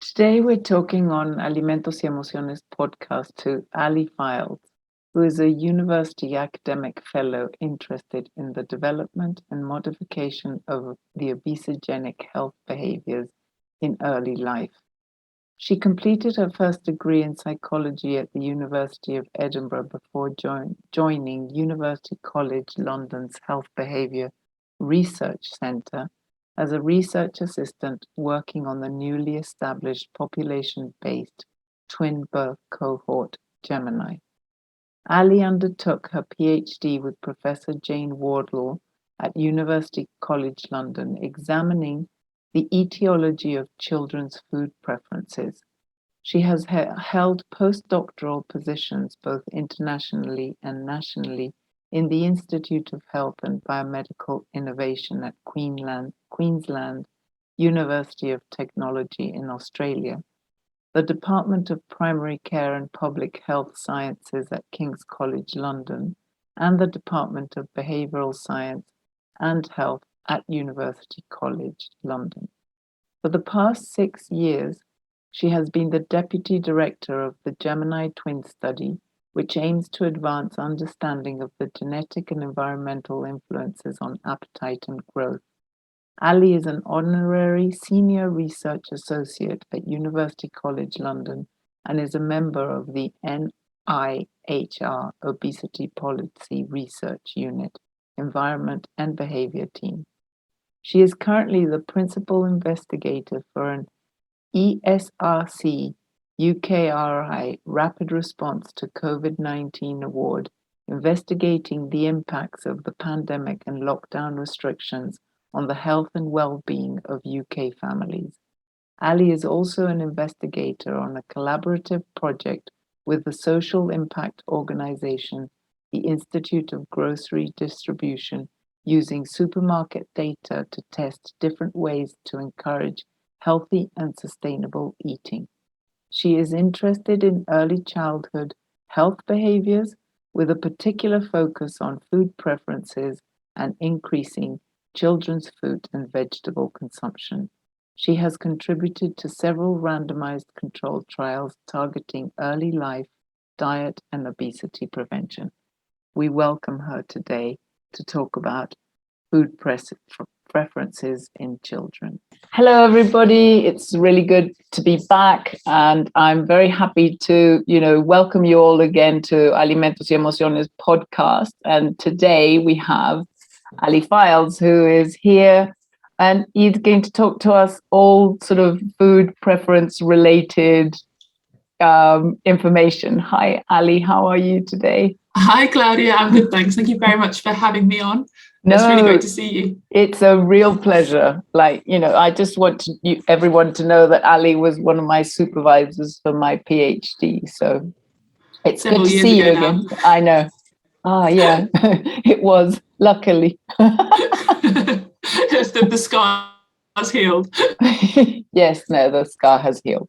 Today we're talking on Alimentos y Emociones podcast to Ali Files, who is a university academic fellow interested in the development and modification of the obesogenic health behaviors in early life. She completed her first degree in psychology at the University of Edinburgh before joining University College London's Health Behaviour Research Centre as a research assistant working on the newly established population-based twin birth cohort Gemini. Ali undertook her PhD with Professor Jane Wardlaw at University College London, examining the etiology of children's food preferences. She has held postdoctoral positions both internationally and nationally in the Institute of Health and Biomedical Innovation at Queensland University of Technology in Australia, the Department of Primary Care and Public Health Sciences at King's College London, and the Department of Behavioural Science and Health at University College London. For the past 6 years, she has been the Deputy Director of the Gemini Twin Study, which aims to advance understanding of the genetic and environmental influences on appetite and growth. Ali is an honorary senior research associate at University College London and is a member of the NIHR Obesity Policy Research Unit, Environment and Behaviour Team. She is currently the principal investigator for an ESRC UKRI Rapid Response to COVID-19 Award, investigating the impacts of the pandemic and lockdown restrictions on the health and well-being of UK families. Ali is also an investigator on a collaborative project with the social impact organisation, the Institute of Grocery Distribution, using supermarket data to test different ways to encourage healthy and sustainable eating. She is interested in early childhood health behaviors with a particular focus on food preferences and increasing children's fruit and vegetable consumption. She has contributed to several randomized controlled trials targeting early life, diet, and obesity prevention. We welcome her today to talk about food preferences in children. Hello, everybody. It's really good to be back, and I'm very happy to, welcome you all again to Alimentos y Emociones podcast. And today we have Ali Files, who is here, and he's going to talk to us all sort of food preference related information. Hi, Ali. How are you today? Hi, Claudia. I'm good, thanks. Thank you very much for having me on. It's really great to see you. It's a real pleasure. I just want everyone to know that Ali was one of my supervisors for my PhD. So it's good to see you again. I know. Yeah, it was, luckily. Just the scar has healed. Yes, no, the scar has healed.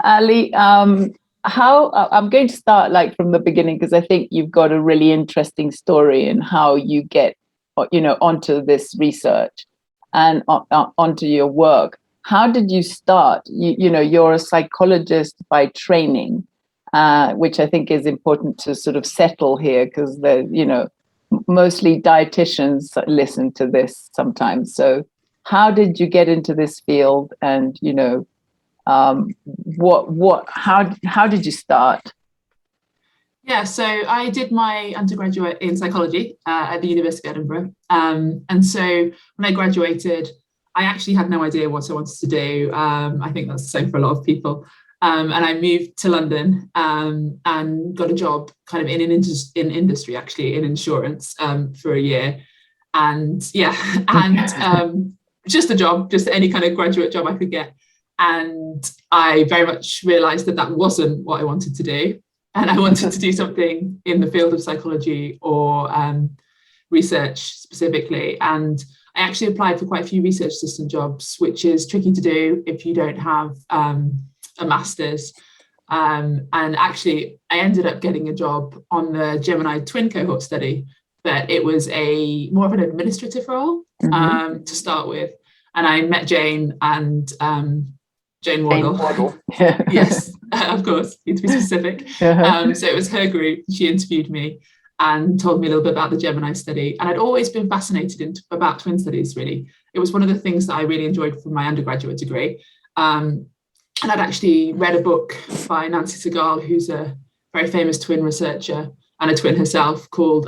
Ali, I'm going to start from the beginning, because I think you've got a really interesting story in how you get, onto this research and onto your work. How did you start? You're a psychologist by training, which I think is important to sort of settle here, because mostly dietitians listen to this sometimes. So how did you get into this field, and how did you start? Yeah, so I did my undergraduate in psychology at the University of Edinburgh. And so when I graduated, I actually had no idea what I wanted to do. I think that's the same for a lot of people. And I moved to London and got a job kind of in industry, actually, in insurance for a year. And just a job, just any kind of graduate job I could get. And I very much realized that wasn't what I wanted to do. And I wanted to do something in the field of psychology or research specifically. And I actually applied for quite a few research assistant jobs, which is tricky to do if you don't have a master's. And actually, I ended up getting a job on the Gemini twin cohort study, but it was more of an administrative role to start with. and I met Jane and Jane Waddle. Yes, of course, need to be specific. So it was her group. She interviewed me and told me a little bit about the Gemini study. And I'd always been fascinated about twin studies, really. It was one of the things that I really enjoyed from my undergraduate degree. And I'd actually read a book by Nancy Segal, who's a very famous twin researcher and a twin herself, called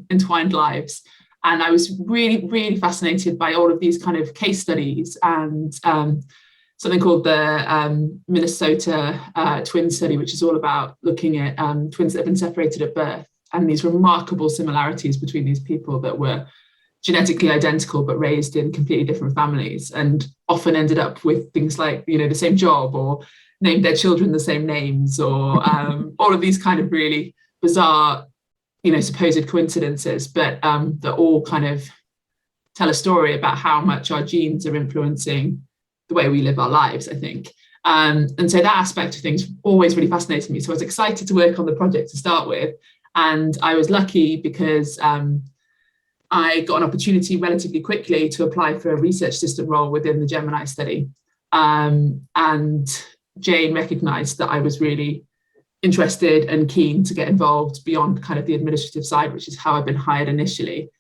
Entwined Lives. And I was really, really fascinated by all of these kind of case studies and something called the Minnesota twin study, which is all about looking at twins that have been separated at birth and these remarkable similarities between these people that were genetically identical but raised in completely different families, and often ended up with things like, the same job, or named their children the same names, or all of these kind of really bizarre, supposed coincidences, but that all kind of tell a story about how much our genes are influencing the way we live our lives, I think. And so that aspect of things always really fascinated me. So I was excited to work on the project to start with. And I was lucky because I got an opportunity relatively quickly to apply for a research assistant role within the Gemini study. And Jane recognized that I was really interested and keen to get involved beyond kind of the administrative side, which is how I've been hired initially.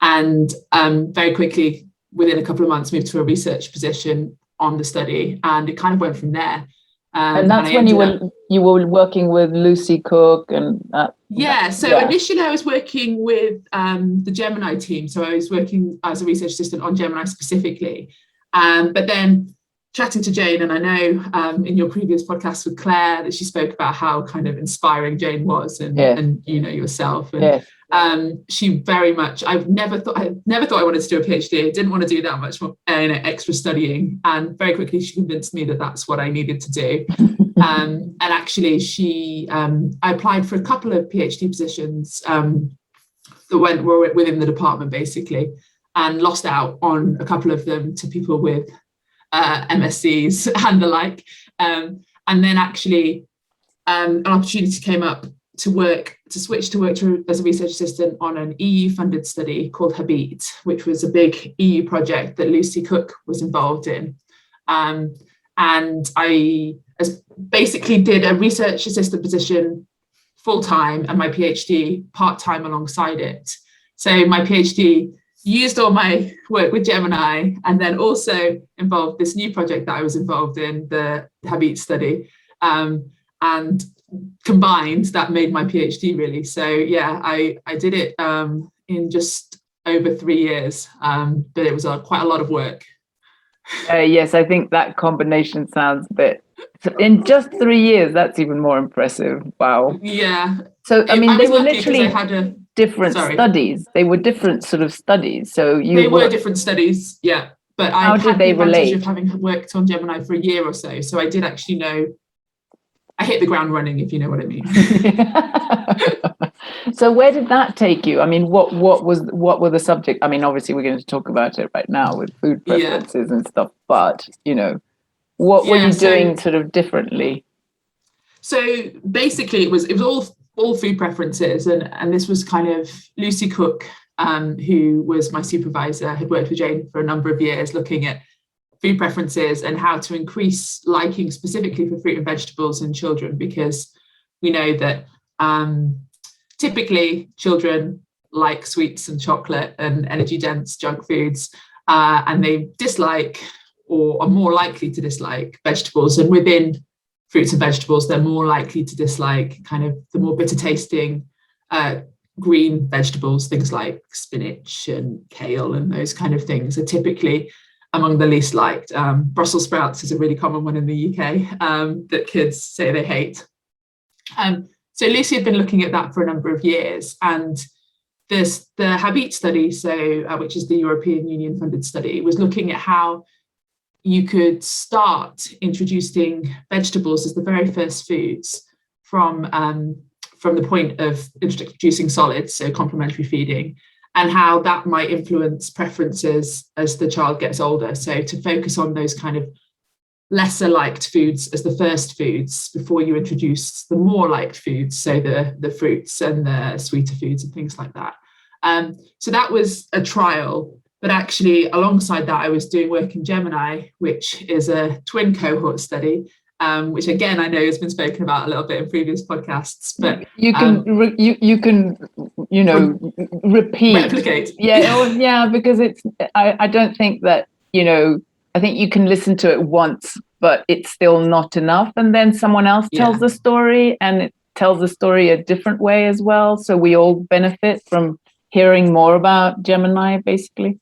And very quickly, within a couple of months, moved to a research position on the study, and it kind of went from there. And that's when you were working with Lucy Cook and initially I was working with the Gemini team, so I was working as a research assistant on Gemini specifically, but then chatting to Jane, and I know in your previous podcast with Claire that she spoke about how kind of inspiring Jane was, and yourself, and she very much, I never thought I wanted to do a PhD. I didn't want to do that much more extra studying, and very quickly she convinced me that that's what I needed to do. And actually I applied for a couple of PhD positions that were within the department basically, and lost out on a couple of them to people with MSCs and the like. And then actually an opportunity came up to switch to work as a research assistant on an EU funded study called Habit, which was a big EU project that Lucy Cook was involved in. And I basically did a research assistant position full-time and my PhD part-time alongside it. So my PhD used all my work with Gemini, and then also involved this new project that I was involved in, the Habit study. And combined, that made my PhD really. So yeah, I did it in just over 3 years, but it was quite a lot of work. Yes, I think that combination sounds a bit, in just 3 years, that's even more impressive. Wow. Yeah. So I mean, they were literally different Sorry. studies. They were different sort of studies. So they were different studies, yeah. But I had the advantage of having worked on Gemini for a year or so. So I did actually know, I hit the ground running, if you know what I mean. So where did that take you? I mean, what were the subject? I mean, obviously we're going to talk about it right now with food preferences and stuff, but what were you doing sort of differently? So basically it was all food preferences, and this was kind of Lucy Cook, who was my supervisor, had worked with Jane for a number of years looking at food preferences and how to increase liking specifically for fruit and vegetables in children, because we know that typically children like sweets and chocolate and energy dense junk foods, and they dislike, or are more likely to dislike, vegetables. And within fruits and vegetables, they're more likely to dislike kind of the more bitter tasting green vegetables, things like spinach and kale and those kind of things are typically among the least liked. Brussels sprouts is a really common one in the UK that kids say they hate. So Lucy had been looking at that for a number of years, and the Habit study, which is the European Union funded study, was looking at how you could start introducing vegetables as the very first foods from the point of introducing solids, so complementary feeding, and how that might influence preferences as the child gets older. So to focus on those kind of lesser liked foods as the first foods before you introduce the more liked foods, so the fruits and the sweeter foods and things like that. So that was a trial But actually, alongside that, I was doing work in Gemini, which is a twin cohort study, which again I know has been spoken about a little bit in previous podcasts. But you can repeat, replicate. Because it's. I don't think that I think you can listen to it once, but it's still not enough. And then someone else tells the story, and it tells the story a different way as well. So we all benefit from hearing more about Gemini, basically.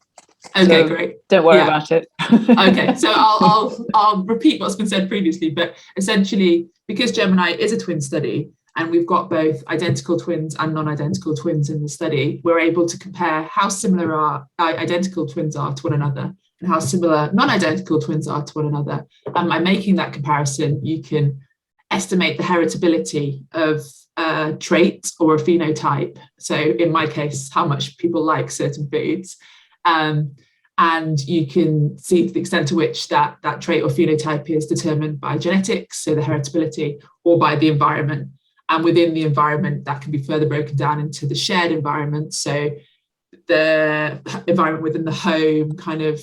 Okay, so great. Don't worry about it. Okay, so I'll repeat what's been said previously, but essentially, because Gemini is a twin study, and we've got both identical twins and non-identical twins in the study, we're able to compare how similar our identical twins are to one another and how similar non-identical twins are to one another. And by making that comparison, you can estimate the heritability of a trait or a phenotype. So in my case, how much people like certain foods. And you can see to the extent to which that trait or phenotype is determined by genetics, so the heritability, or by the environment. And within the environment, that can be further broken down into the shared environment. So the environment within the home, kind of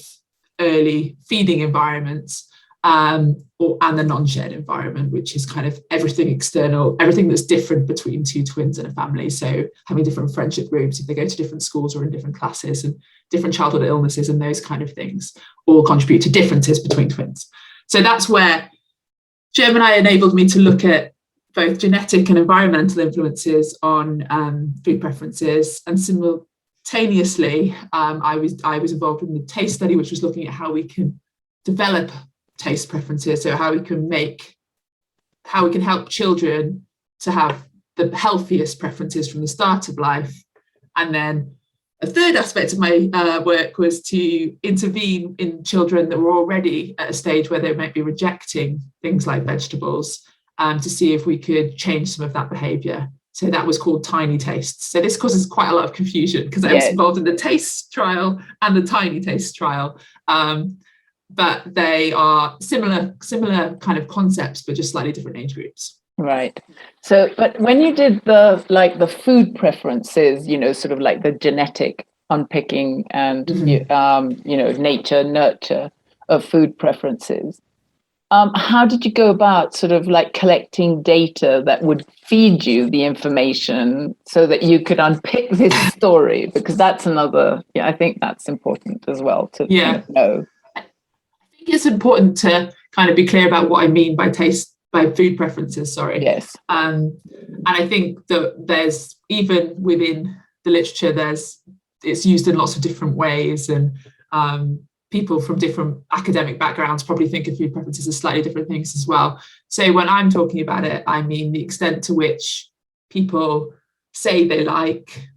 early feeding environments, and the non-shared environment, which is kind of everything external, everything that's different between two twins in a family. So having different friendship groups, if they go to different schools or in different classes, and different childhood illnesses and those kind of things all contribute to differences between twins. So that's where Gemini enabled me to look at both genetic and environmental influences on food preferences. And simultaneously, I was involved in the taste study, which was looking at how we can develop taste preferences, so how we can help children to have the healthiest preferences from the start of life. And then a third aspect of my work was to intervene in children that were already at a stage where they might be rejecting things like vegetables, to see if we could change some of that behaviour. So that was called tiny tastes. So this causes quite a lot of confusion because I was involved in the taste trial and the tiny taste trial. But they are similar kind of concepts, but just slightly different age groups. Right. So, but when you did the food preferences, sort of like the genetic unpicking and, nature, nurture of food preferences, how did you go about sort of like collecting data that would feed you the information so that you could unpick this story? Because that's another, I think that's important as well to know. I think it's important to kind of be clear about what I mean by food preferences, sorry. Yes. And I think that there's, even within the literature, it's used in lots of different ways, and people from different academic backgrounds probably think of food preferences as slightly different things as well. So when I'm talking about it, I mean the extent to which people say they like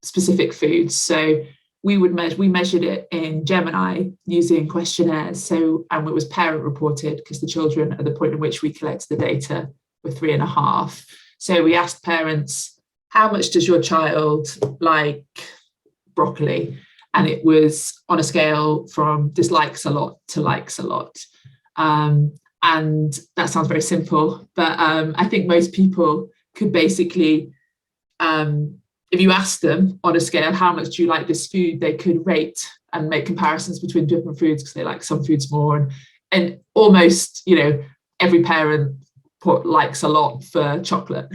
specific foods. So we measured it in Gemini using questionnaires. And it was parent reported, because the children at the point in which we collected the data were 3.5. So we asked parents, how much does your child like broccoli? And it was on a scale from dislikes a lot to likes a lot. And that sounds very simple, but I think most people could basically, if you ask them on a scale, how much do you like this food, they could rate and make comparisons between different foods because they like some foods more. And almost, every parent likes a lot for chocolate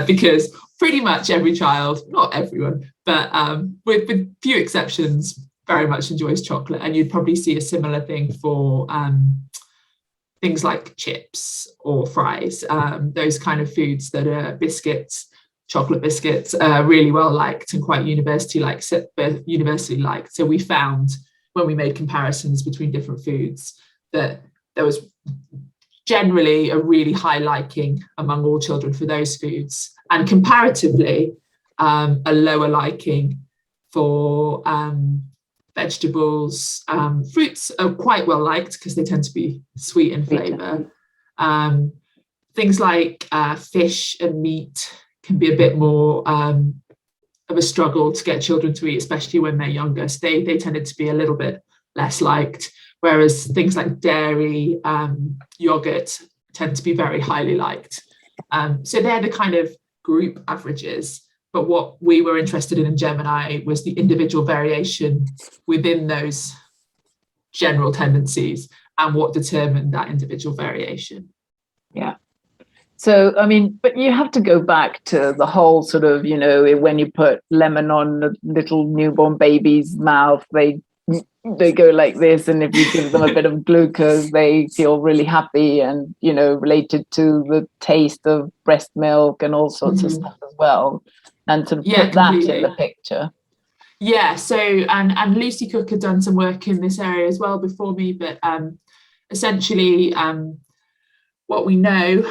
because pretty much every child, not everyone, but with few exceptions, very much enjoys chocolate. And you'd probably see a similar thing for things like chips or fries, those kind of foods that are biscuits. Chocolate biscuits are really well liked and quite universally liked. So we found, when we made comparisons between different foods, that there was generally a really high liking among all children for those foods, and comparatively a lower liking for vegetables. Fruits are quite well liked because they tend to be sweet in flavour. Things like fish and meat can be a bit more of a struggle to get children to eat, especially when they're younger. So they tended to be a little bit less liked, whereas things like dairy, yogurt tend to be very highly liked. So they're the kind of group averages. But what we were interested in Gemini was the individual variation within those general tendencies and what determined that individual variation. Yeah. So, I mean, but you have to go back to the whole sort of, when you put lemon on a little newborn baby's mouth, they go like this. And if you give them a bit of glucose, they feel really happy and, related to the taste of breast milk and all sorts of stuff as well. And to put that in the picture. Yeah, so and Lucy Cook had done some work in this area as well before me, but essentially what we know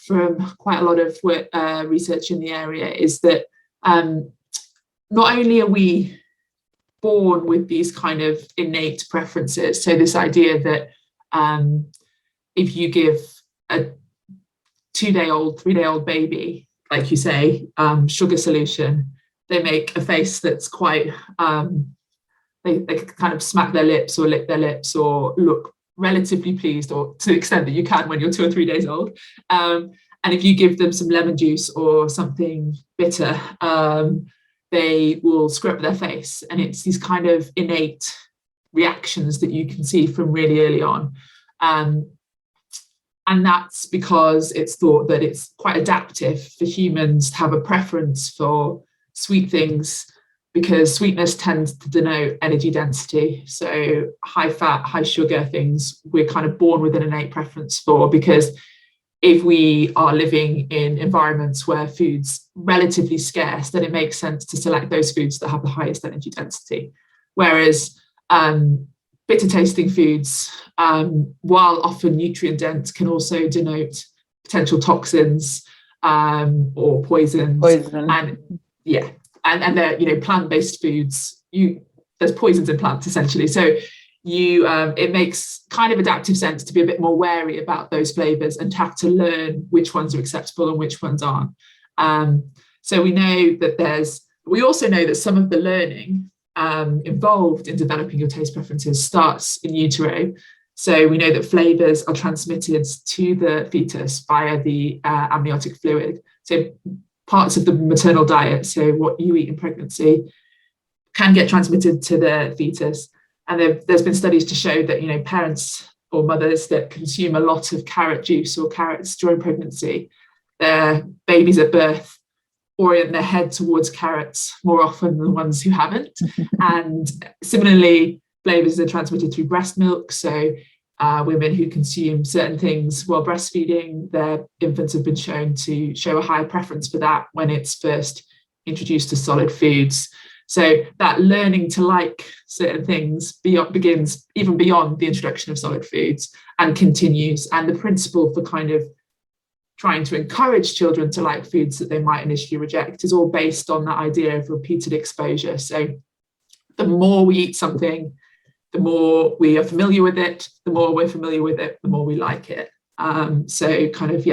from quite a lot of work, research in the area is that not only are we born with these kind of innate preferences, so this idea that if you give a 2-day-old, 3-day-old baby, like you say, sugar solution, they make a face that's quite, they kind of smack their lips or lick their lips or look relatively pleased, or to the extent that you can when you're 2 or 3 days old. And if you give them some lemon juice or something bitter, they will scrub their face. And it's these kind of innate reactions that you can see from really early on. And that's because it's thought that it's quite adaptive for humans to have a preference for sweet things, because sweetness tends to denote energy density. So high fat, high sugar things, we're kind of born with an innate preference for, because if we are living in environments where food's relatively scarce, then it makes sense to select those foods that have the highest energy density. Whereas bitter tasting foods, while often nutrient dense, can also denote potential toxins or poisons. And yeah, and they're plant-based foods. There's poisons in plants essentially. So it makes kind of adaptive sense to be a bit more wary about those flavors and to have to learn which ones are acceptable and which ones aren't. So we know that we also know that some of the learning involved in developing your taste preferences starts in utero. So we know that flavors are transmitted to the fetus via the amniotic fluid. So parts of the maternal diet, so what you eat in pregnancy, can get transmitted to the fetus. And there's been studies to show that, parents or mothers that consume a lot of carrot juice or carrots during pregnancy, their babies at birth orient their head towards carrots more often than ones who haven't. And similarly, flavors are transmitted through breast milk. So women who consume certain things while breastfeeding, their infants have been shown to show a higher preference for that when it's first introduced to solid foods. So that learning to like certain things begins even beyond the introduction of solid foods and continues. And the principle for kind of trying to encourage children to like foods that they might initially reject is all based on that idea of repeated exposure. So the more we eat something, the more we are familiar with it, the more we're familiar with it, the more we like it. So kind of,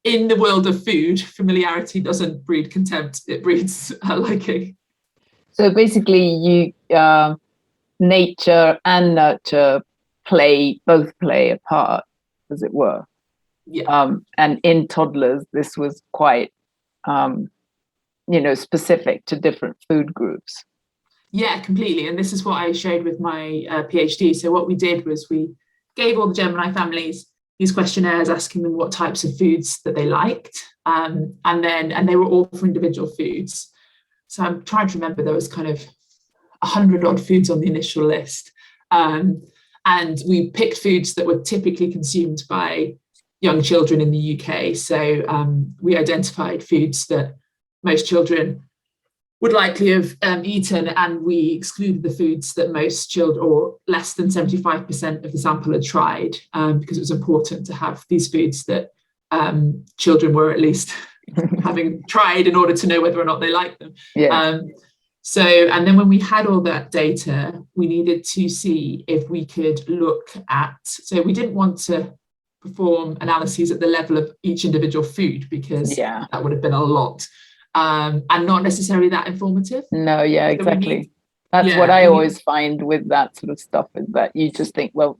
in the world of food, familiarity doesn't breed contempt, it breeds liking. So basically nature and nurture both play a part, as it were. Yeah. And in toddlers, this was quite, specific to different food groups. Yeah, completely. And this is what I showed with my PhD. So what we did was we gave all the Gemini families these questionnaires asking them what types of foods that they liked. And they were all for individual foods. So I'm trying to remember, there was kind of 100 odd foods on the initial list. And we picked foods that were typically consumed by young children in the UK. So we identified foods that most children would likely have eaten, and we excluded the foods that most children, or less than 75% of the sample, had tried, because it was important to have these foods that children were at least having tried in order to know whether or not they liked them. Yeah. And then when we had all that data, we needed to see if we could look at, so we didn't want to perform analyses at the level of each individual food, because that would have been a lot. And not necessarily that informative. No, yeah, exactly. That's Yeah, what I always find with that sort of stuff, is that you just think, well,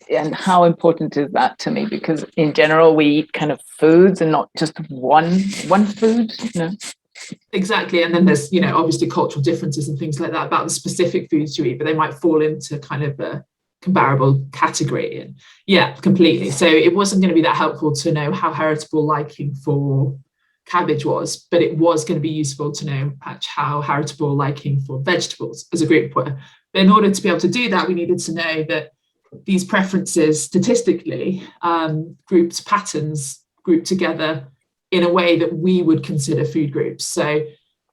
and how important is that to me? Because in general, we eat kind of foods and not just one food, you know. exactly. And then there's, you know, obviously cultural differences and things like that about the specific foods you eat, but they might fall into kind of a comparable category. And yeah, completely. So it wasn't going to be that helpful to know how heritable liking for cabbage was, but it was going to be useful to know how heritable liking for vegetables as a group were. But in order to be able to do that, we needed to know that these preferences statistically grouped patterns grouped together in a way that we would consider food groups. So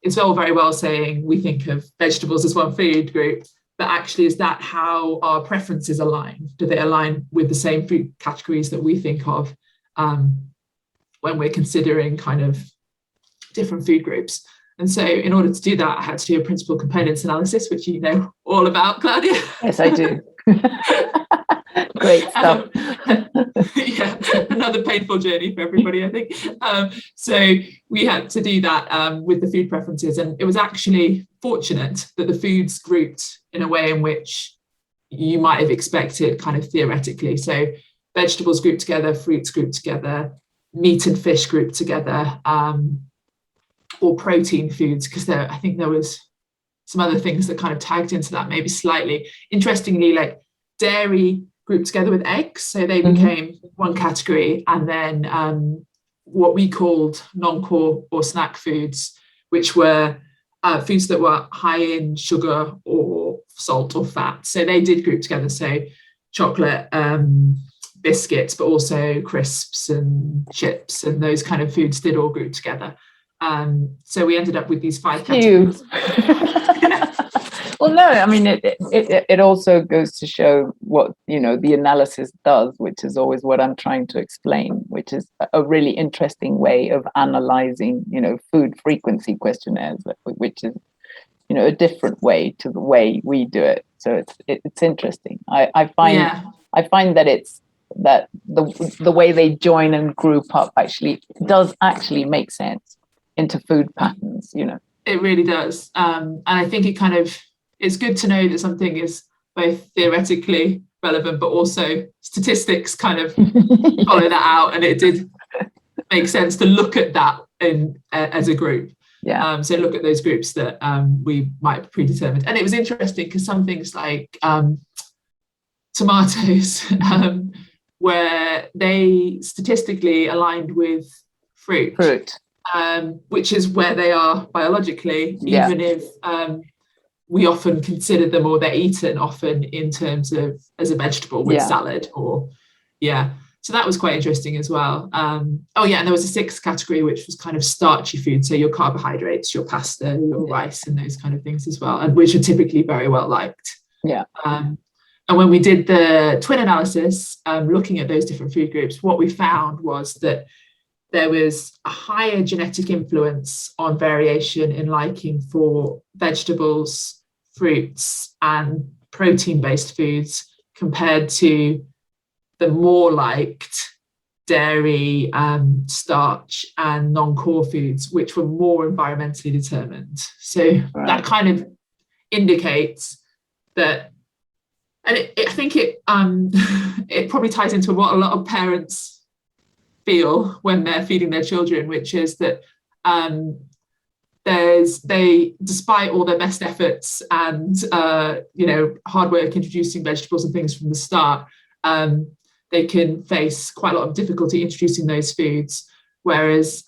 it's all very well saying we think of vegetables as one food group, but actually is that how our preferences align? Do they align with the same food categories that we think of when we're considering kind of different food groups? And so in order to do that, I had to do a principal components analysis, which you know all about, Claudia. Yes, I do. Great stuff. Yeah, another painful journey for everybody, I think. So we had to do that with the food preferences, and it was actually fortunate that the foods grouped in a way in which you might have expected kind of theoretically. So vegetables grouped together, fruits grouped together, meat and fish grouped together, or protein foods, because I think there was some other things that kind of tagged into that maybe slightly. Interestingly, like dairy grouped together with eggs, so they became one category, and then what we called non-core or snack foods, which were foods that were high in sugar or salt or fat, so they did group together. So chocolate, biscuits, but also crisps and chips and those kind of foods did all group together. So we ended up with these 5 categories. Well, no, I mean, it also goes to show what, you know, the analysis does, which is always what I'm trying to explain, which is a really interesting way of analyzing, you know, food frequency questionnaires, which is, you know, a different way to the way we do it. So it's interesting. I find that it's that the way they join and group up does make sense into food patterns, you know. It really does. And I think it's good to know that something is both theoretically relevant, but also statistics kind of follow that out. And it did make sense to look at that as a group. Yeah. So look at those groups that we might have predetermined. And it was interesting because some things like tomatoes, where they statistically aligned with fruit. Which is where they are biologically, even if we often consider them, or they're eaten often in terms of as a vegetable with salad or so that was quite interesting as well. And there was a 6th category, which was kind of starchy food, so your carbohydrates, your pasta, your rice, and those kind of things as well, and which are typically very well liked. And when we did the twin analysis, looking at those different food groups, what we found was that there was a higher genetic influence on variation in liking for vegetables, fruits, and protein-based foods compared to the more liked dairy, starch, and non-core foods, which were more environmentally determined. So that kind of indicates that, and I think it probably ties into what a lot of parents feel when they're feeding their children, which is that despite all their best efforts and hard work introducing vegetables and things from the start, they can face quite a lot of difficulty introducing those foods, whereas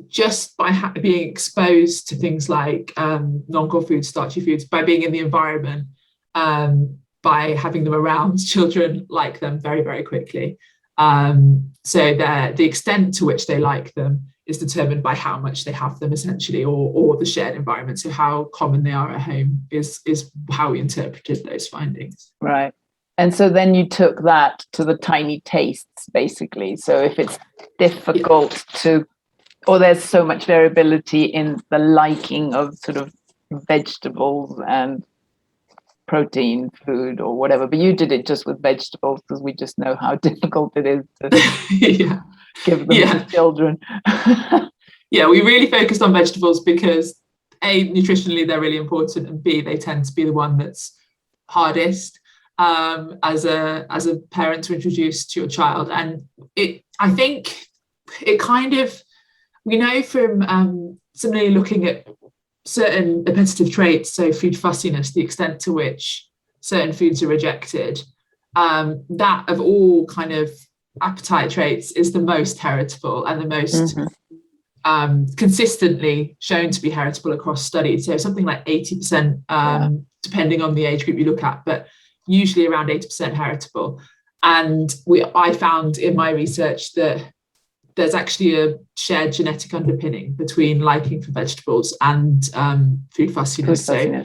just by being exposed to things like non-core foods, starchy foods, by being in the environment, by having them around, children like them very, very quickly. So the extent to which they like them is determined by how much they have them, essentially, or the shared environment. So how common they are at home is how we interpreted those findings. Right. And so then you took that to the tiny tastes, basically. So if it's difficult or there's so much variability in the liking of sort of vegetables and protein food or whatever, but you did it just with vegetables because we just know how difficult it is to give them to children. We really focused on vegetables because A, nutritionally they're really important, and B, they tend to be the one that's hardest as a parent to introduce to your child. And I think it kind of, we know from similarly looking at certain appetitive traits, so food fussiness, the extent to which certain foods are rejected, that of all kind of appetite traits is the most heritable and the most consistently shown to be heritable across studies. So something like 80%, depending on the age group you look at, but usually around 80% heritable. And I found in my research that there's actually a shared genetic underpinning between liking for vegetables and food fussiness. So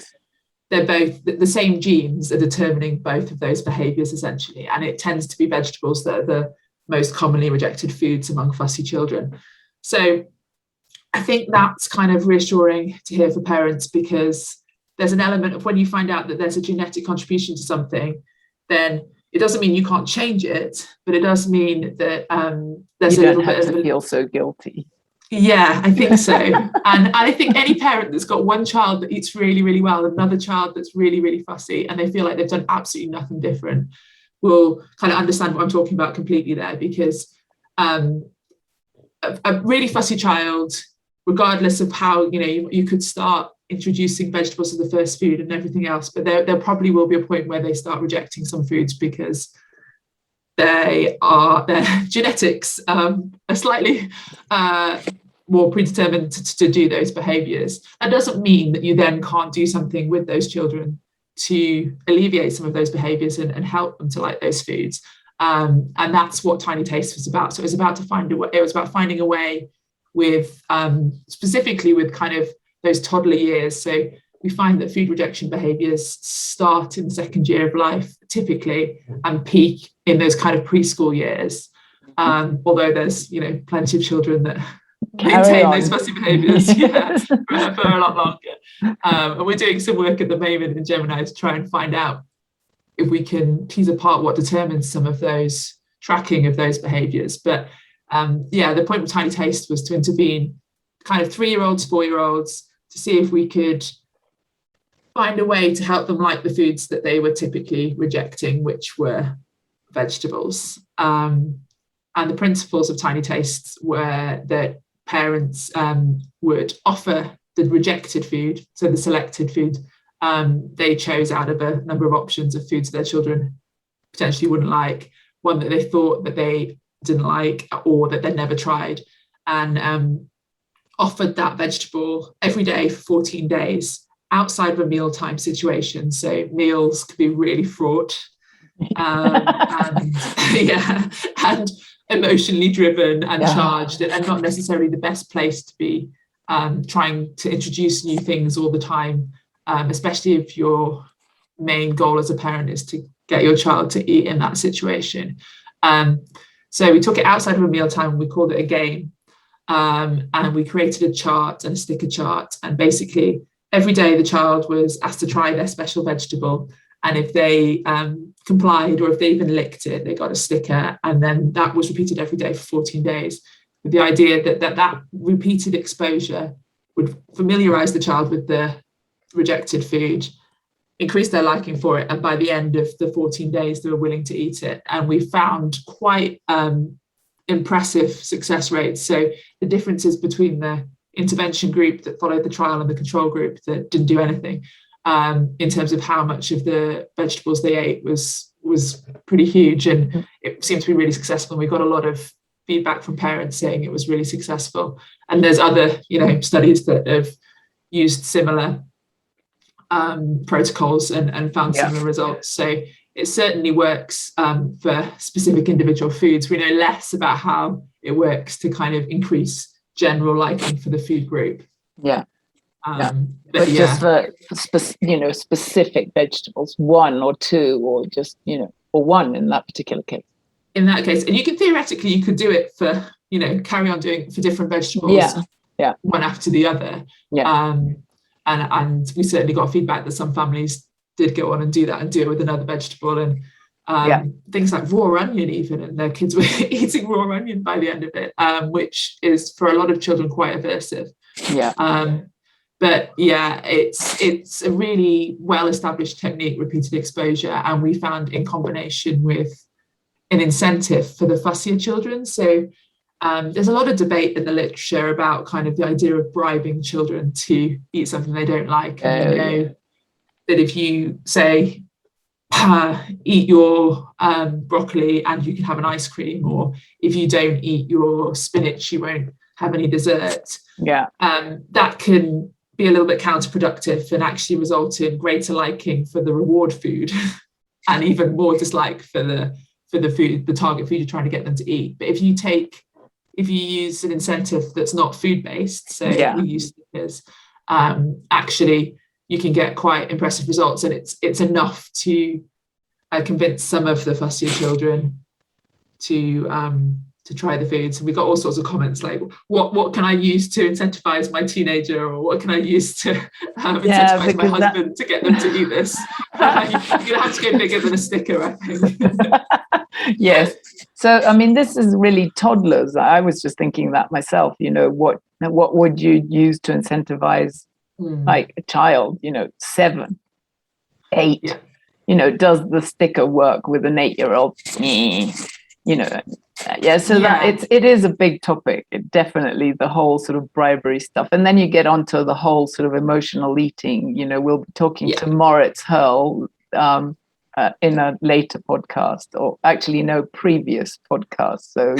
they're both, the same genes are determining both of those behaviours essentially. And it tends to be vegetables that are the most commonly rejected foods among fussy children. So I think that's kind of reassuring to hear for parents, because there's an element of when you find out that there's a genetic contribution to something, then it doesn't mean you can't change it, but it does mean that there's a little bit of feel so guilty. Yeah, I think so. And I think any parent that's got one child that eats really, really well, another child that's really, really fussy, and they feel like they've done absolutely nothing different, will kind of understand what I'm talking about completely there, because a really fussy child, regardless of how, you could start introducing vegetables as the first food and everything else, but there probably will be a point where they start rejecting some foods because their genetics are slightly more predetermined to do those behaviours. That doesn't mean that you then can't do something with those children to alleviate some of those behaviours and help them to like those foods. And that's what Tiny Taste was about. So it was about finding a way with specifically with kind of those toddler years. So we find that food rejection behaviours start in the second year of life typically and peak in those kind of preschool years. Although there's plenty of children that maintain those fussy behaviours for a lot longer. And we're doing some work at the moment in Gemini to try and find out if we can tease apart what determines some of those tracking of those behaviours. But the point with Tiny Taste was to intervene kind of 3-year-olds, 4-year-olds, to see if we could find a way to help them like the foods that they were typically rejecting, which were vegetables. And the principles of Tiny Tastes were that parents would offer the rejected food, so the selected food, they chose out of a number of options of foods their children potentially wouldn't like, one that they thought that they didn't like or that they'd never tried, and offered that vegetable every day for 14 days outside of a mealtime situation. So meals could be really fraught and emotionally driven and charged, and not necessarily the best place to be trying to introduce new things all the time, especially if your main goal as a parent is to get your child to eat in that situation. So we took it outside of a mealtime, we called it a game, and we created a chart and a sticker chart, and basically every day the child was asked to try their special vegetable, and if they complied or if they even licked it, they got a sticker, and then that was repeated every day for 14 days, with the idea that repeated exposure would familiarise the child with the rejected food, increase their liking for it, and by the end of the 14 days they were willing to eat it. And we found quite impressive success rates. So the differences between the intervention group that followed the trial and the control group that didn't do anything, in terms of how much of the vegetables they ate was pretty huge, and it seemed to be really successful. We got a lot of feedback from parents saying it was really successful, and there's other studies that have used similar protocols and found similar results. So it certainly works for specific individual foods. We know less about how it works to kind of increase general liking for the food group. But just for specific vegetables, one or two, or just or one in that particular case. In that case, and you could theoretically do it for carry on doing it for different vegetables, one after the other. And we certainly got feedback that some families did go on and do that and do it with another vegetable, and things like raw onion even, and their kids were eating raw onion by the end of it, which is for a lot of children quite aversive. But yeah, it's a really well-established technique, repeated exposure, and we found in combination with an incentive for the fussier children. So there's a lot of debate in the literature about kind of the idea of bribing children to eat something they don't like. And we know that if you say, eat your broccoli and you can have an ice cream, or if you don't eat your spinach, you won't have any dessert. Yeah. That can be a little bit counterproductive and actually result in greater liking for the reward food and even more dislike for the food, the target food you're trying to get them to eat. But if you use an incentive that's not food-based, so we use stickers, actually you can get quite impressive results, and it's enough to convince some of the fussier children to try the food. So we got all sorts of comments like, what can I use to incentivize my teenager, or what can I use to incentivize my husband to get them to eat this? You're gonna have to go bigger than a sticker, I think. Yes. So I mean, this is really toddlers. I was just thinking that myself. What would you use to incentivize like a child? 7, 8. Yeah. Does the sticker work with an 8-year-old? That it is a big topic. It definitely, the whole sort of bribery stuff, and then you get onto the whole sort of emotional eating. We'll be talking to Moritz Hurl in a later podcast, or actually no, previous podcast. So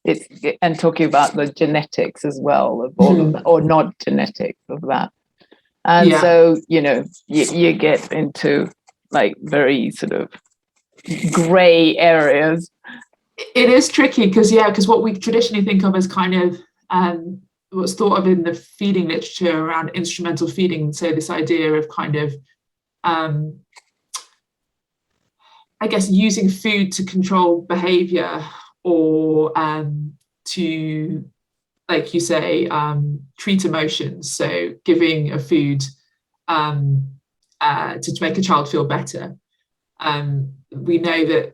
it's, and talking about the genetics as well of all of that, or not genetics of that. And so you get into like very sort of gray areas. It is tricky because what we traditionally think of as kind of what's thought of in the feeding literature around instrumental feeding, so this idea of kind of I guess using food to control behavior, or to, like you say, treat emotions, so giving a food to make a child feel better. We know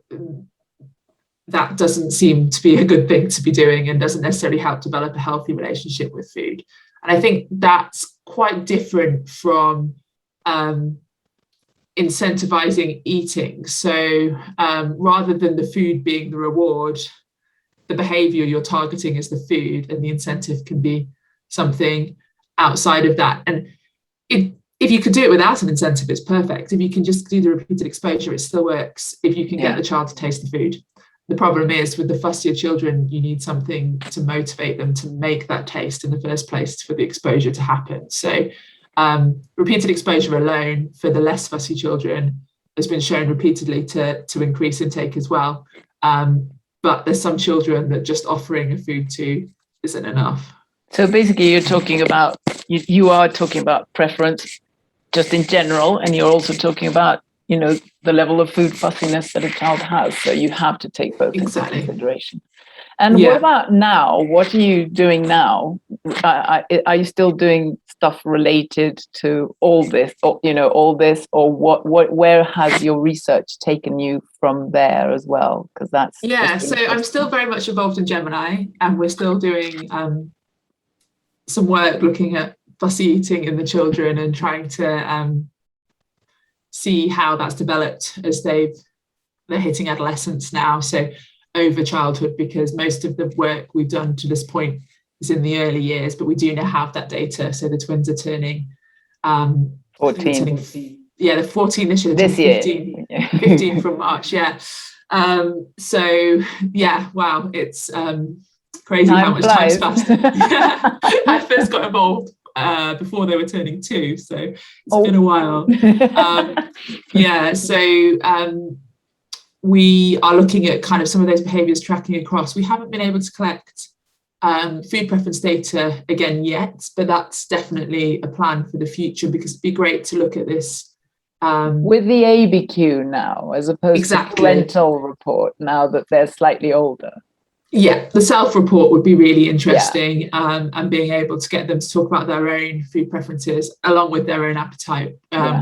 that doesn't seem to be a good thing to be doing, and doesn't necessarily help develop a healthy relationship with food. And I think that's quite different from incentivizing eating. So rather than the food being the reward, the behavior you're targeting is the food, and the incentive can be something outside of that. And if you could do it without an incentive, it's perfect. If you can just do the repeated exposure, it still works if you can get the child to taste the food. The problem is, with the fussier children, you need something to motivate them to make that taste in the first place for the exposure to happen. So repeated exposure alone for the less fussy children has been shown repeatedly to increase intake as well. But there's some children that just offering a food to isn't enough. So basically you're talking about, you are talking about preference just in general, and you're also talking about, the level of food fussiness that a child has. So you have to take both into consideration. And what about now? What are you doing now? Are you still doing stuff related to all this, or, or where has your research taken you from there as well? Because that's so I'm still very much involved in Gemini, and we're still doing some work looking at fussy eating in the children and trying to see how that's developed as they're hitting adolescence now, so over childhood, because most of the work we've done to this point is in the early years, but we do now have that data. So the twins are turning 14. They're 14 this year. This 15, year. 15 from March, wow, it's crazy how much time's passed. I first got involved before they were turning 2, so it's been a while. We are looking at kind of some of those behaviours tracking across. We haven't been able to collect food preference data again yet, but that's definitely a plan for the future, because it'd be great to look at this with the ABQ now, as opposed to parental report now that they're slightly older. Yeah, the self-report would be really interesting, and being able to get them to talk about their own food preferences along with their own appetite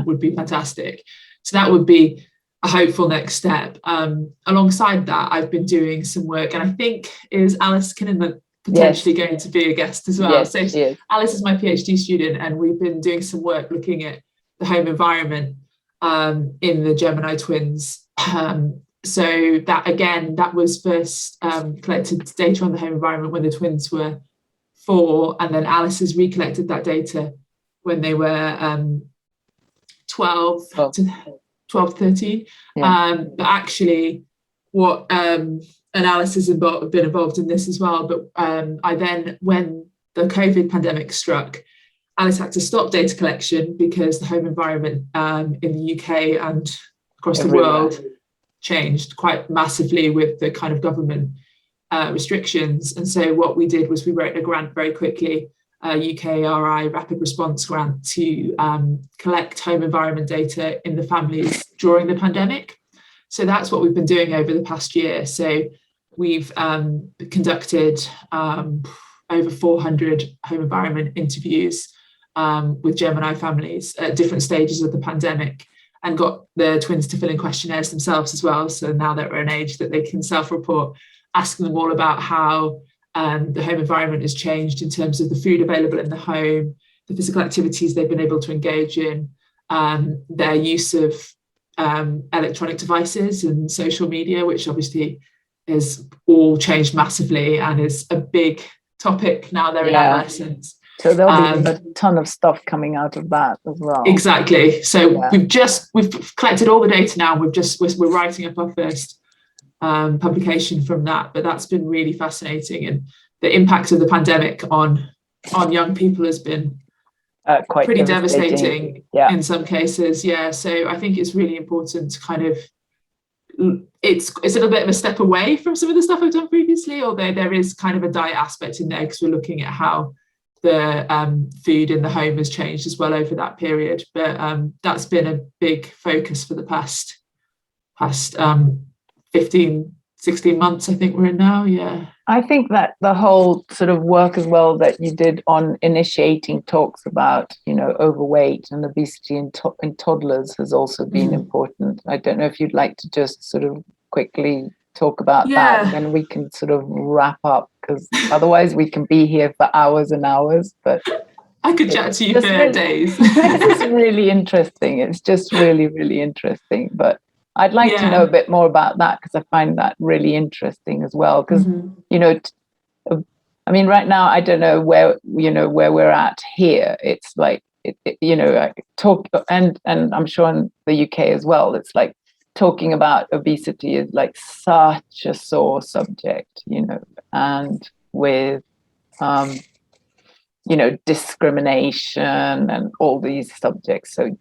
would be fantastic. So that would be a hopeful next step. Alongside that, I've been doing some work, and I think is Alice Kinnan potentially going to be a guest as well. Yes, so yes. Alice is my PhD student, and we've been doing some work looking at the home environment in the Gemini twins. So that was first collected data on the home environment when the twins were 4, and then Alice has recollected that data when they were 12 to 13. Yeah. But actually, what analysis has been involved in this as well. But I then, when the COVID pandemic struck, Alice had to stop data collection because the home environment in the UK and across the world changed quite massively with the kind of government restrictions. And so what we did was we wrote a grant very quickly, a UKRI rapid response grant, to collect home environment data in the families during the pandemic. So that's what we've been doing over the past year. So we've conducted over 400 home environment interviews with Gemini families at different stages of the pandemic, and got the twins to fill in questionnaires themselves as well. So now they're at an age that they can self-report, asking them all about how the home environment has changed in terms of the food available in the home, the physical activities they've been able to engage in, their use of electronic devices and social media, which obviously has all changed massively and is a big topic now they're in adolescence. So there'll be a ton of stuff coming out of that as well. Exactly. So we've collected all the data now. We're writing up our first publication from that, but that's been really fascinating, and the impact of the pandemic on young people has been quite pretty devastating in some cases. So I think it's really important to kind of, it's a little bit of a step away from some of the stuff I've done previously, although there is kind of a diet aspect in there because we're looking at how the food in the home has changed as well over that period. But that's been a big focus for the past 15, 16 months, I think we're in now. I think that the whole sort of work as well that you did on initiating talks about, overweight and obesity in toddlers has also been important. I don't know if you'd like to just sort of quickly talk about that, and then we can sort of wrap up, because otherwise we can be here for hours and hours. But I could chat to you for days. This is really interesting. It's just really, really interesting. But I'd like to know a bit more about that, because I find that really interesting as well. Because I mean, right now I don't know where we're at here. It's like I talk, and I'm sure in the UK as well. It's like talking about obesity is like such a sore subject, and with discrimination and all these subjects. So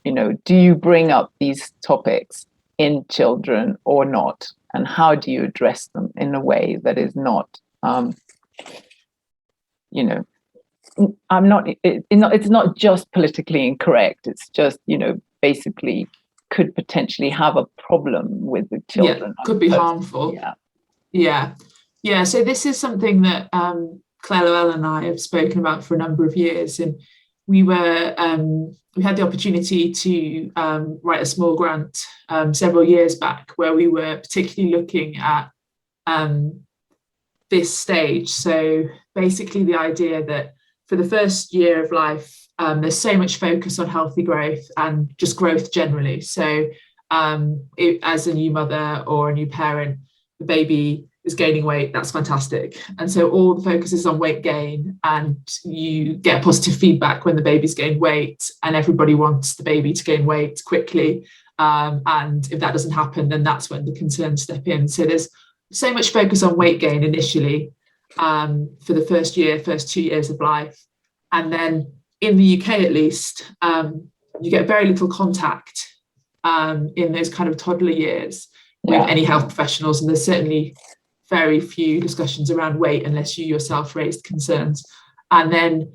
do you bring up these topics in children or not, and how do you address them in a way that is not it's not just politically incorrect, it's just basically could potentially have a problem with the children. Could be harmful. So this is something that Claire Llewellyn and I have spoken about for a number of years, and we had the opportunity to write a small grant several years back where we were particularly looking at this stage. So basically the idea that for the first year of life, there's so much focus on healthy growth and just growth generally. So as a new mother or a new parent, the baby is gaining weight, that's fantastic. And so all the focus is on weight gain, and you get positive feedback when the baby's gained weight, and everybody wants the baby to gain weight quickly. And if that doesn't happen, then that's when the concerns step in. So there's so much focus on weight gain initially for the first 2 years of life. And then in the UK, at least, you get very little contact in those kind of toddler years with any health professionals. And there's certainly very few discussions around weight unless you yourself raised concerns. And then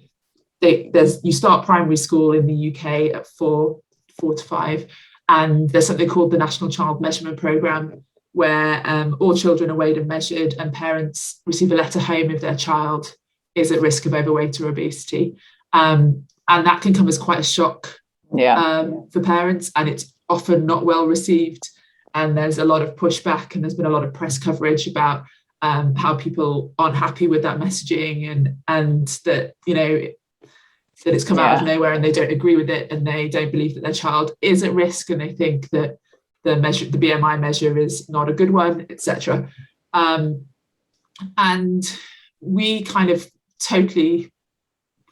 you start primary school in the UK at 4 to 5, and there's something called the National Child Measurement Programme, where all children are weighed and measured, and parents receive a letter home if their child is at risk of overweight or obesity. And that can come as quite a shock for parents, and it's often not well received. And there's a lot of pushback, and there's been a lot of press coverage about how people aren't happy with that messaging, and that, you know, that it's come out of nowhere and they don't agree with it, and they don't believe that their child is at risk, and they think that the BMI measure is not a good one, etc. And we kind of totally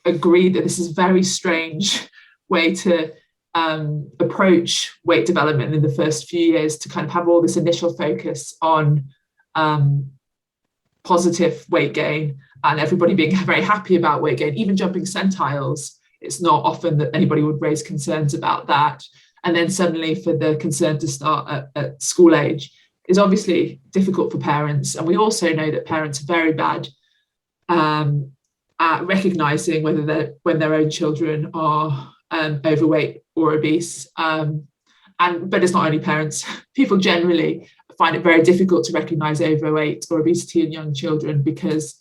agree that this is a very strange way to approach weight development in the first few years, to kind of have all this initial focus on positive weight gain and everybody being very happy about weight gain, even jumping centiles. It's not often that anybody would raise concerns about that. And then suddenly for the concern to start at school age is obviously difficult for parents. And we also know that parents are very bad at recognizing when their own children are overweight or obese. But it's not only parents, people generally find it very difficult to recognize overweight or obesity in young children, because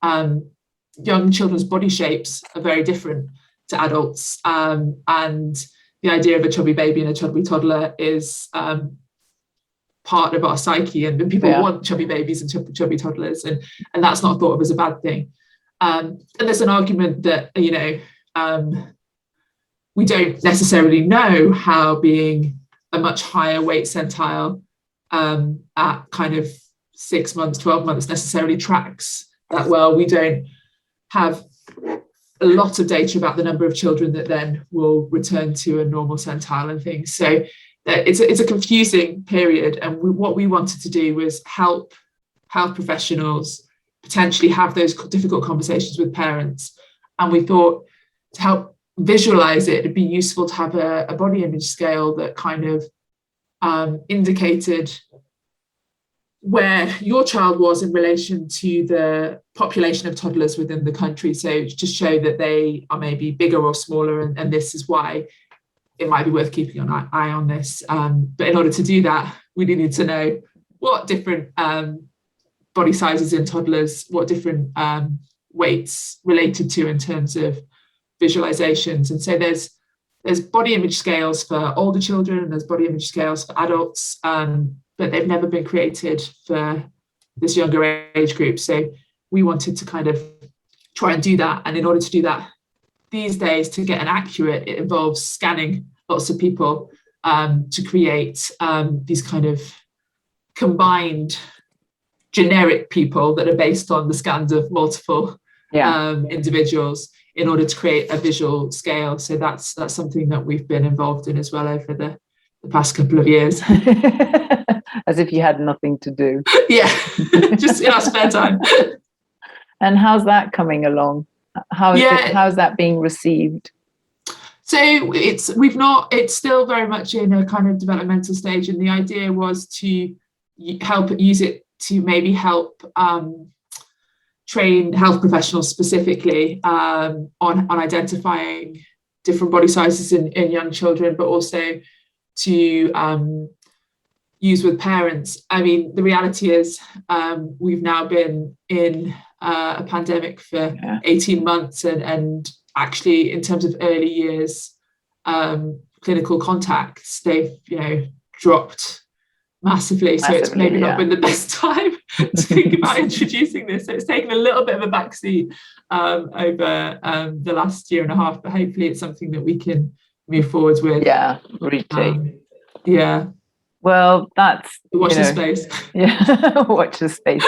young children's body shapes are very different to adults, and the idea of a chubby baby and a chubby toddler is part of our psyche, and people want chubby babies and chubby toddlers, and that's not thought of as a bad thing. And there's an argument that, you know, we don't necessarily know how being a much higher weight centile at kind of 6 months, 12 months necessarily tracks that well. We don't have a lot of data about the number of children that then will return to a normal centile and things. So it's a confusing period. And what we wanted to do was help health professionals potentially have those difficult conversations with parents. And we thought to help visualize it, it'd be useful to have a body image scale that kind of indicated where your child was in relation to the population of toddlers within the country. So to show that they are maybe bigger or smaller, and this is why it might be worth keeping an eye on this. But in order to do that, we needed to know what different body sizes in toddlers, what different weights related to in terms of visualizations. And so there's body image scales for older children, and there's body image scales for adults, but they've never been created for this younger age group. So we wanted to kind of try and do that. And in order to do that these days, to get an accurate, it involves scanning lots of people to create these kind of combined generic people that are based on the scans of multiple individuals, in order to create a visual scale. So that's something that we've been involved in as well over the past couple of years. As if you had nothing to do. Yeah, just in our spare time. And how's that coming along? How's that being received? So it's still very much in a kind of developmental stage, and the idea was to use it to maybe help train health professionals specifically on identifying different body sizes in young children, but also to use with parents. I mean, the reality is we've now been in a pandemic for 18 months, and actually in terms of early years clinical contacts, they've dropped massively. So it's maybe not been the best time to think about introducing this. So it's taken a little bit of a backseat over the last year and a half, but hopefully it's something that we can move forwards with. Yeah, retake. Well, that's watch the space. Yeah, watch the space.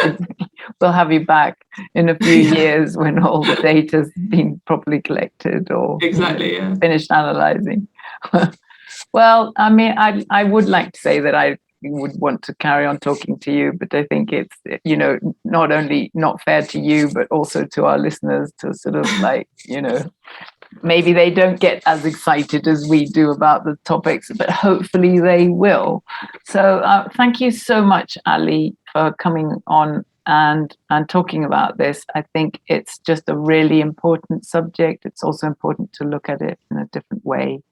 We'll have you back in a few years when all the data's been properly collected or finished analyzing. Well, I mean, I would like to say that I would want to carry on talking to you, but I think it's not only not fair to you, but also to our listeners to sort of maybe they don't get as excited as we do about the topics, but hopefully they will. So thank you so much, Ali, for coming on and talking about this. I think it's just a really important subject. It's also important to look at it in a different way.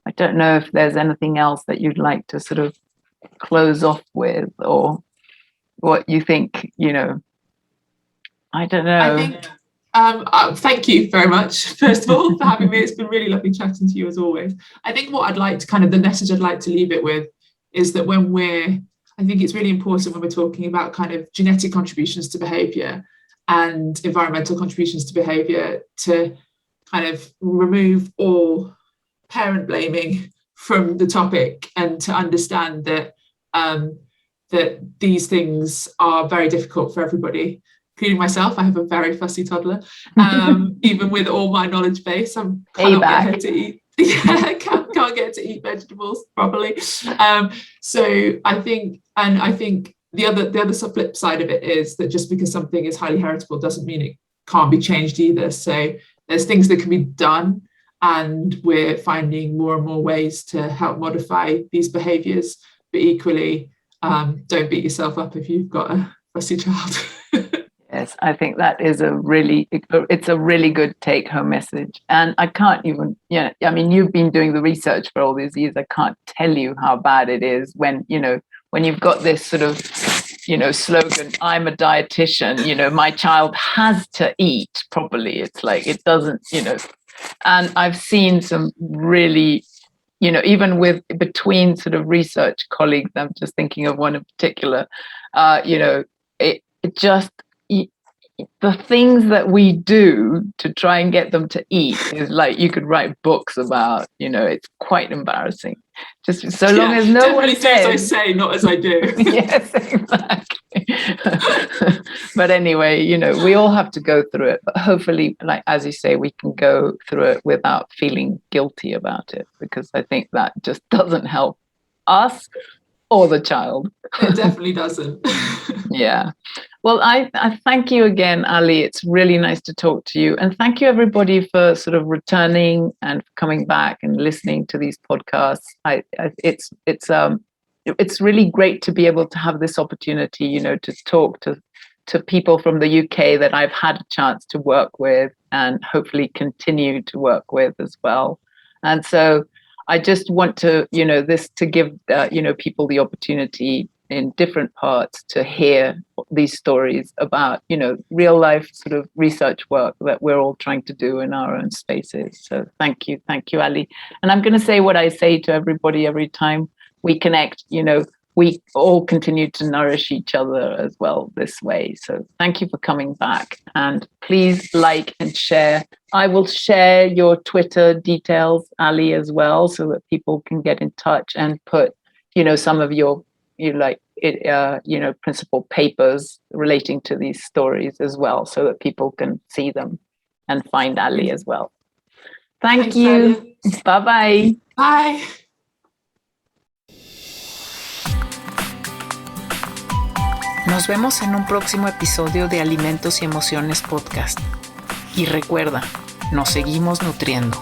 I don't know if there's anything else that you'd like to sort of close off with, or what you think, I don't know. I think thank you very much, first of all, for having me. It's been really lovely chatting to you as always. I think what I'd like to the message I'd like to leave it with is that when we're I think it's really important when we're talking about kind of genetic contributions to behaviour and environmental contributions to behaviour to kind of remove all parent blaming from the topic and to understand that that these things are very difficult for everybody, including myself. I have a very fussy toddler. Even with all my knowledge base, I cannot get her to eat. Yeah, can't get her to eat vegetables properly. So I think the other flip side of it is that just because something is highly heritable doesn't mean it can't be changed either. So there's things that can be done, and we're finding more and more ways to help modify these behaviours. But equally, don't beat yourself up if you've got a fussy child. Yes, I think that is it's a really good take-home message. And I can't even, I mean, you've been doing the research for all these years. I can't tell you how bad it is when you've got this sort of, slogan, I'm a dietitian, my child has to eat properly. It's like, it doesn't, and I've seen some really, even between sort of research colleagues, I'm just thinking of one in particular, it just, the things that we do to try and get them to eat is like, you could write books about, it's quite embarrassing. Just so long as no one says. As I say, not as I do. Yes, exactly. But anyway, we all have to go through it. But hopefully, like as you say, we can go through it without feeling guilty about it, because I think that just doesn't help us or the child. It definitely doesn't. Yeah. Well, I thank you again, Ali. It's really nice to talk to you. And thank you, everybody, for sort of returning and coming back and listening to these podcasts. It's really great to be able to have this opportunity, to talk to people from the UK that I've had a chance to work with and hopefully continue to work with as well. And so I just want to, to give, people the opportunity in different parts to hear these stories about, real life sort of research work that we're all trying to do in our own spaces. So thank you, Ali. And I'm going to say what I say to everybody every time we connect, we all continue to nourish each other as well this way. So thank you for coming back, and please like and share. I will share your Twitter details, Ali, as well, so that people can get in touch and put, some of your principal papers relating to these stories as well, so that people can see them and find Ali as well. Thanks, you. Bye-bye. Bye. Nos vemos en un próximo episodio de Alimentos y Emociones Podcast. Y recuerda, nos seguimos nutriendo.